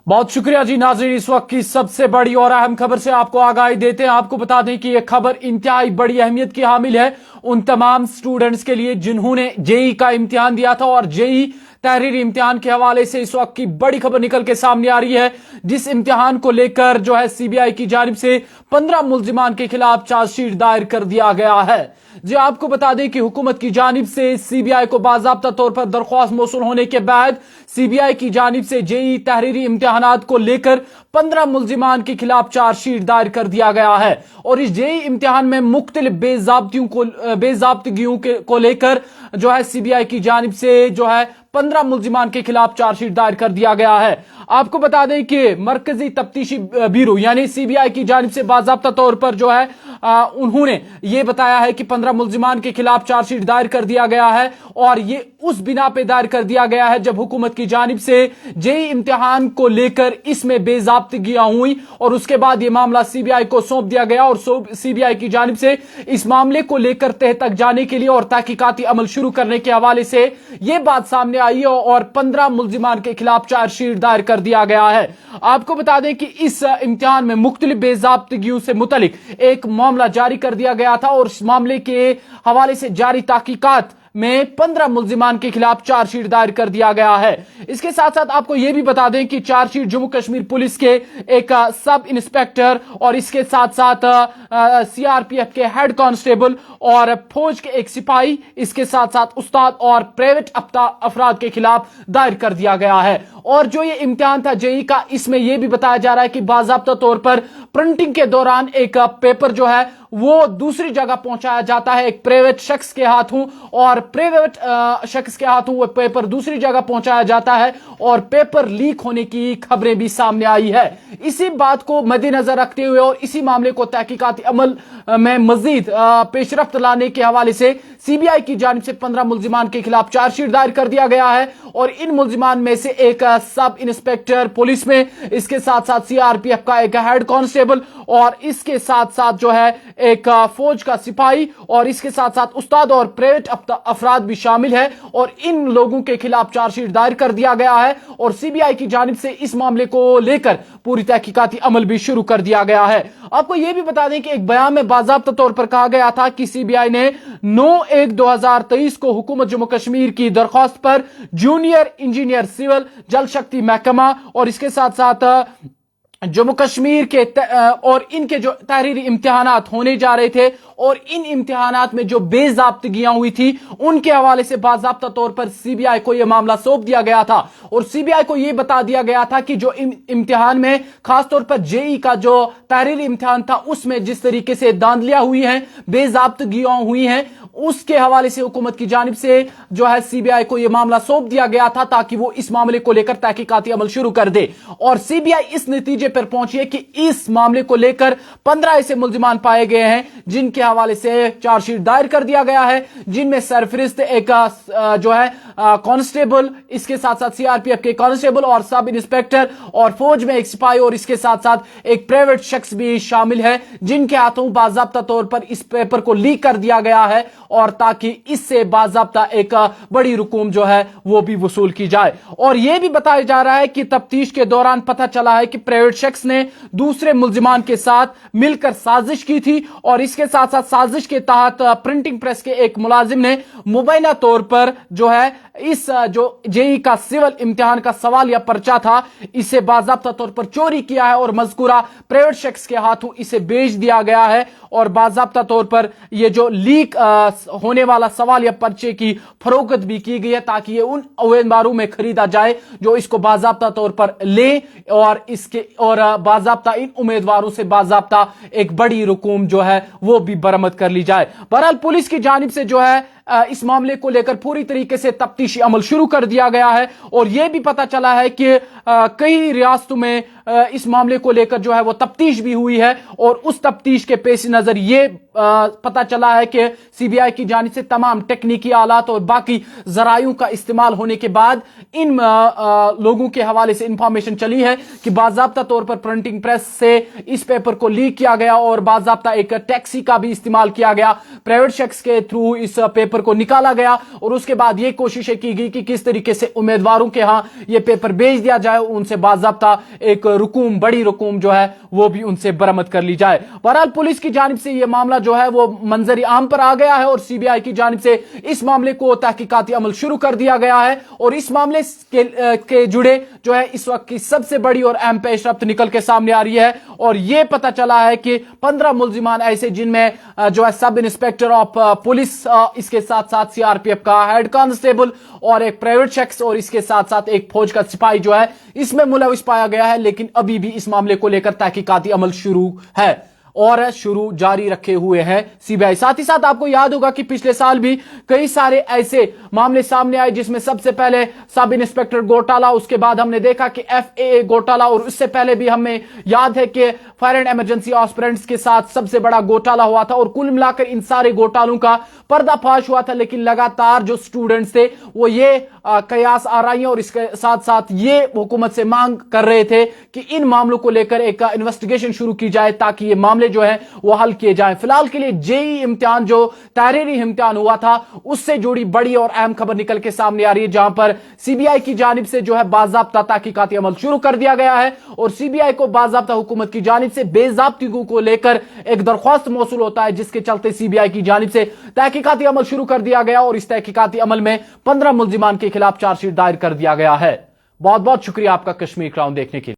बहुत शुक्रिया जी नाज़रीन। इस वक्त की सबसे बड़ी और अहम खबर से आपको आगाही देते हैं। आपको बता दें कि यह खबर इंतहाई बड़ी अहमियत की हामिल है उन तमाम स्टूडेंट्स के लिए जिन्होंने जेई का इम्तिहान दिया था। और जेई तहरीरी इम्तिहान के हवाले से इस वक्त की बड़ी खबर निकल के सामने आ रही है, जिस इम्तिहान को लेकर जो है सीबीआई की जानिब से 15 मुल्जिमान के खिलाफ चार्जशीट दायर कर दिया गया है। जी आपको बता दें कि हुकूमत की जानिब से सीबीआई को बाज़ाब्ता तौर पर दरख्वास्त मौसूल होने के बाद सीबीआई की जानिब से जेई तहरीरी इम्तिहानात को लेकर 15 मुल्जिमान के खिलाफ चार्जशीट दायर कर दिया गया है। और इस जेई इम्तिहान में मुख्तलिफ बेज़ाब्तगियों को लेकर जो है सीबीआई की जानिब से जो है 15 मुल्जिमान के खिलाफ चार्जशीट दायर कर दिया गया है। आपको बता दें कि मरकजी तफ्तीशी ब्यूरो यानी सीबीआई की जानिब से बाज़ाब्ता तौर पर जो है उन्होंने ये बताया है कि 15 मुल्जिमान के खिलाफ चार्जशीट दायर कर दिया गया है। और ये उस बिना पे दायर कर दिया गया है जब हुकूमत की जानिब से जेई इम्तिहान को लेकर इसमें बेज़ाब्तगियां हुई और उसके बाद ये मामला सीबीआई को सौंप दिया गया। और सीबीआई की जानिब से इस मामले को लेकर तह तक जाने के लिए और तहकीकाती अमल शुरू करने के हवाले से ये बात सामने आई है और 15 मुल्जिमान के खिलाफ चार्जशीट दायर कर दिया गया है। आपको बता दें कि इस इम्तिहान में मुख्तलिफ बेज़ाब्तगियों से मुतलिक एक मामला जारी कर दिया गया था और इस मामले के हवाले से जारी तहकीकात में 15 मुल्जिमान के खिलाफ चार्जशीट दायर कर दिया गया है। इसके साथ साथ आपको यह भी बता दें कि चार्जशीट जम्मू कश्मीर पुलिस के एक सब इंस्पेक्टर और इसके साथ साथ सीआरपीएफ के हेड कांस्टेबल और फौज के एक सिपाही, इसके साथ साथ उस्ताद और प्राइवेट अफराद के खिलाफ दायर कर दिया गया है। और जो ये इम्तिहान था जेई का, इसमें यह भी बताया जा रहा है कि बाज़ाब्ता तौर पर प्रिंटिंग के दौरान एक पेपर जो है वो दूसरी जगह पहुंचाया जाता है एक प्राइवेट शख्स के हाथों, और प्राइवेट शख्स के हाथों वो पेपर दूसरी जगह पहुंचाया जाता है और पेपर लीक होने की खबरें भी सामने आई है। इसी बात को मद्देनजर रखते हुए और इसी मामले को तहकीकाती अमल में मजीद पेशरफ्त लाने के हवाले से सीबीआई की जानिब से 15 मुल्जिमान के खिलाफ चार्जशीट दायर कर दिया गया है। और इन मुल्जिमान में से एक सब इंस्पेक्टर पुलिस में, इसके साथ साथ सीआरपीएफ का एक हेड कांस्टेबल और इसके साथ साथ जो है एक फौज का सिपाही और इसके साथ साथ उस्ताद और प्राइवेट अफराद भी शामिल है। और इन लोगों के खिलाफ चार्जशीट दायर कर दिया गया है और सीबीआई की जानिब से इस मामले को लेकर पूरी तहकीकाती अमल भी शुरू कर दिया गया है। आपको यह भी बता दें कि एक बयान में बाज़ाब्ता तौर पर कहा गया था कि सीबीआई ने 9/1/2023 को हुकूमत जम्मू कश्मीर की दरख्वास्त पर जूनियर इंजीनियर सिविल जल शक्ति महकमा और इसके साथ साथ जम्मू कश्मीर के और इनके जो तहरीरी इम्तिहानात होने जा रहे थे और इन इम्तिहानात में जो बेज़ाब्तगियां हुई थी उनके हवाले से बाज़ाब्ता तौर पर सीबीआई को यह मामला सौंप दिया गया था। और सीबीआई को यह बता दिया गया था कि जो इम्तिहान में खासतौर पर जेई का जो तहरीरी इम्तिहान था उसमें जिस तरीके से धांधलियां हुई हैं, बेज़ाब्तगियां हुई हैं, उसके हवाले से हुकूमत की जानिब से जो है सीबीआई को यह मामला सौंप दिया गया था ताकि वो इस मामले को लेकर तहकीकाती अमल शुरू कर दे। और सीबीआई इस नतीजे पर पहुंची है कि इस मामले को लेकर 15 ऐसे मुल्जिमान पाए गए हैं जिनके हवाले से चार्जशीट दायर कर दिया गया है, जिनमें सरफरिस्त एक जो है कांस्टेबल, इसके साथ साथ सीआरपीएफ के कांस्टेबल और सब इंस्पेक्टर और फौज में एक सिपाही और इसके साथ साथ एक प्राइवेट शख्स भी शामिल है जिनके हाथों बाज़ाब्ता तौर पर इस पेपर को लीक कर दिया गया है और ताकि इससे बाज़ाब्ता एक बड़ी रकूम जो है वो भी वसूल की जाए। और यह भी बताया जा रहा है कि तफ्तीश के दौरान पता चला है कि प्राइवेट शख्स ने दूसरे मुल्जिमान के साथ मिलकर साजिश की थी और इसके साथ साथ साजिश के तहत प्रिंटिंग प्रेस के एक मुलाजिम ने मुबैना तौर पर जो है इस जो जेई का सिविल इम्तिहान का सवाल या पर्चा था इसे बाज़ाब्ता तौर पर चोरी किया है और मज़कूरा प्राइवेट शख्स के हाथों इसे बेच दिया गया है। और बाज़ाब्ता तौर पर यह जो लीक होने वाला सवाल या पर्चे की फरोख्त भी की गई है ताकि ये उन उम्मीदवारों में खरीदा जाए जो इसको बाज़ाब्ता तौर पर ले और इसके और बाज़ाब्ता इन उम्मीदवारों से बाज़ाब्ता एक बड़ी रकूम जो है वो भी बरामद कर ली जाए। बहरहाल पुलिस की जानिब से जो है इस मामले को लेकर पूरी तरीके से तफ्तीशी अमल शुरू कर दिया गया है। और यह भी पता चला है कि कई रियासतों में इस मामले को लेकर जो है वो तफ्तीश भी हुई है और उस तफ्तीश के पेश नजर ये पता चला है कि सीबीआई की जानिब से तमाम टेक्निकी आलात और बाकी जरायों का इस्तेमाल होने के बाद इन लोगों के हवाले से इंफॉर्मेशन चली है कि बाज़ाब्ता तौर पर प्रिंटिंग प्रेस से इस पेपर को लीक किया गया और बाज़ाब्ता एक टैक्सी का भी इस्तेमाल किया गया प्राइवेट शख्स के थ्रू इस पेपर पेपर को निकाला गया और उसके बाद ये कोशिशें की गई कि किस तरीके से उम्मीदवारों के यहां ये पेपर भेज दिया जाए, उनसे बाज़ाब्ता एक रकूम, बड़ी रकूम जो है वो भी उनसे बरामद कर ली जाए। बहरहाल पुलिस की जानिब से ये मामला जो है वो मंजर आम पर आ गया है और सीबीआई की जानिब से इस मामले को तहकीकाती अमल शुरू कर दिया गया है और इस मामले के जुड़े जो है इस वक्त की सबसे बड़ी और अहम पेशरफ्त निकल के सामने आ रही है और यह पता चला है कि 15 मुल्जिमान ऐसे जिनमें जो है सब इंस्पेक्टर ऑफ पुलिस, इसके साथ साथ सीआरपीएफ का हेड कांस्टेबल और एक प्राइवेट शख्स और इसके साथ साथ एक फौज का सिपाही जो है इसमें मुलविस पाया गया है। लेकिन अभी भी इस मामले को लेकर तहकीकाती अमल शुरू है और शुरू जारी रखे हुए हैं सीबीआई। साथ ही साथ आपको याद होगा कि पिछले साल भी कई सारे ऐसे मामले सामने आए जिसमें सबसे पहले सब इंस्पेक्टर घोटाला, उसके बाद हमने देखा कि एफएए घोटाला और उससे पहले भी हमें याद है कि फायर एंड इमरजेंसी एस्पिरेंट्स के साथ सबसे बड़ा घोटाला हुआ था और कुल मिलाकर इन सारे घोटालों का पर्दाफाश हुआ था। लेकिन लगातार जो स्टूडेंट्स थे वो ये कयास आराइयां और इसके साथ साथ ये हुकूमत से मांग कर रहे थे कि इन मामलों को लेकर एक इन्वेस्टिगेशन शुरू की जाए ताकि ये मामले जो है वो हल किए जाएं। फिलहाल के लिए जेईई इम्तिहान जो तहरीरी इम्तिहान हुआ था उससे जुड़ी बड़ी और अहम खबर निकल के सामने आ रही है, जहां पर सीबीआई की जानिब से जो है बाज़ाब्ता तहकीकाती अमल शुरू कर दिया गया है और सीबीआई को बाज़ाब्ता हुकूमत की जानिब से बेज़ाब्तिगी को लेकर एक दरख्वास्त मौसूल होता है, जिसके चलते सीबीआई की जानिब से तहकीकाती अमल शुरू कर दिया गया और इस तहकीकाती अमल में 15 मुल्जिमान के खिलाफ चार्जशीट दायर कर दिया गया है। बहुत बहुत शुक्रिया आपका कश्मीर क्राउन देखने के लिए।